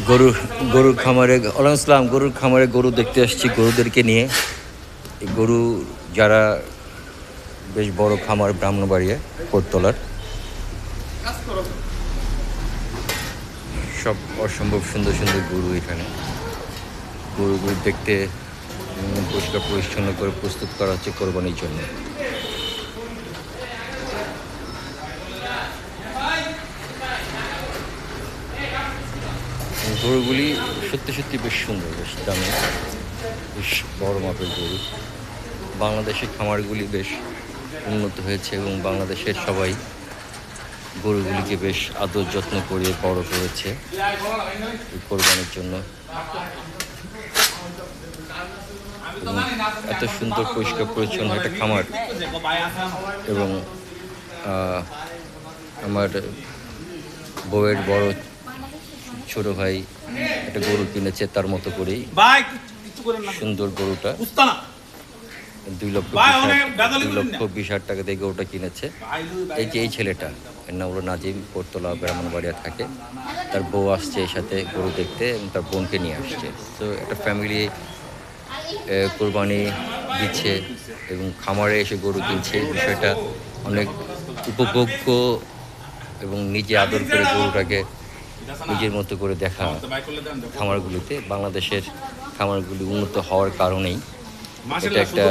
গরুর খামারে ওয়ালাইকুম আসসালাম। গরুর খামারে গরু দেখতে আসছি গরুদেরকে নিয়ে। এই গরু যারা বেশ বড় খামার ব্রাহ্মণবাড়িয়া কোটতলার, সব অসম্ভব সুন্দর সুন্দর গরু এখানে। গরুগুলো দেখতে পরিষ্কার পরিচ্ছন্ন করে প্রস্তুত করা হচ্ছে কোরবানির জন্য। গরুগুলি সত্যি সত্যি বেশ সুন্দর, বেশ দামি, বেশ বড় মাপের গরু। বাংলাদেশের খামারগুলি বেশ উন্নত হয়েছে এবং বাংলাদেশের সবাই গরুগুলিকে বেশ আদর যত্ন করে বড় করেছে এই কোরবানির জন্য। এত সুন্দর পরিষ্কার পরিচ্ছন্ন একটা খামার। এবং আমার বউয়ের বড় ছোট ভাই একটা গরু কিনেছে তার মতো করেই, সুন্দর গরুটা 2,20,000 টাকা দিয়ে গরুটা কিনেছে। এই ছেলেটা, এর নাম হলো নাজিম, কোটতলা ব্রাহ্মণবাড়িয়া থাকে। তার বউ আসছে এর সাথে গরু দেখতে এবং তার বোনকে নিয়ে আসছে। তো একটা ফ্যামিলি কোরবানি দিচ্ছে এবং খামারে এসে গরু কিনছে। বিষয়টা অনেক উপভোগ্য এবং নিজে আদর করে গরুটাকে নিজের মতো করে দেখা খামারগুলিতে। বাংলাদেশের খামারগুলি উন্নত হওয়ার কারণেই এটা একটা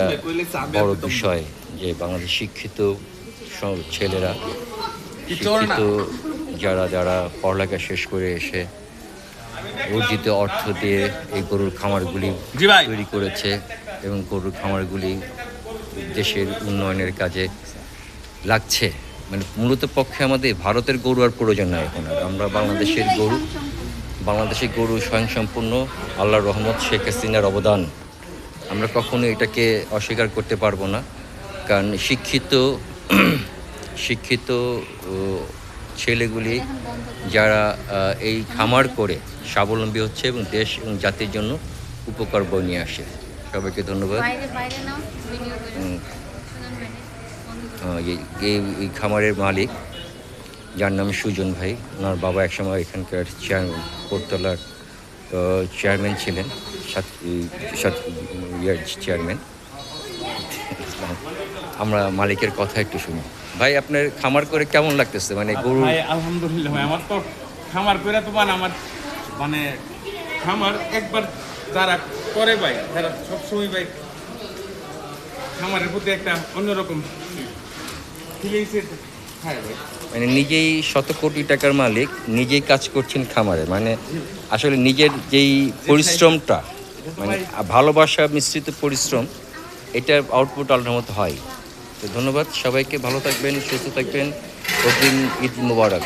বড় বিষয় যে বাংলাদেশ শিক্ষিত ছেলেরা, শিক্ষিত যারা পড়ালেখা শেষ করে এসে অর্জিত অর্থ দিয়ে এই গরুর খামারগুলি তৈরি করেছে এবং গরুর খামারগুলি দেশের উন্নয়নের কাজে লাগছে। মানে মূলত পক্ষে আমাদের ভারতের গরু আর প্রয়োজন নয় এখন। আমরা বাংলাদেশের গরু স্বয়ংসম্পূর্ণ, আল্লাহর রহমত, শেখ হাসিনার অবদান, আমরা কখনো এটাকে অস্বীকার করতে পারবো না। কারণ শিক্ষিত ছেলেগুলি যারা এই খামার করে স্বাবলম্বী হচ্ছে এবং দেশ এবং জাতির জন্য উপকার বয়ে নিয়ে আসে। সবাইকে ধন্যবাদ। এই খামারের মালিক, যার নাম সুজন ভাই, ওনার বাবা একসময় এখানকার কোটতলার চেয়ারম্যান ছিলেন, চেয়ারম্যান। আমরা মালিকের কথা একটু শুনি। ভাই, আপনার খামার করে কেমন লাগতেছে? মানে গরু? আলহামদুলিল্লাহ ভাই, আমার তো খামার করে তো আমার মানে খামার একবার যারা করে ভাই, যারা সবসময় ভাই খামারের প্রতি একটা অন্যরকম ফিলিংসের। হ্যাঁ ভাই, মানে নিজেই শত কোটি টাকার মালিক, নিজেই কাজ করছেন খামারে। মানে আসলে নিজের যেই পরিশ্রমটা, মানে ভালোবাসা মিশ্রিত পরিশ্রম, এটার আউটপুট আল্লাহর মতো হয়। তো ধন্যবাদ সবাইকে, ভালো থাকবেন, সুস্থ থাকবেন। অগ্রিম ঈদ মুবারক।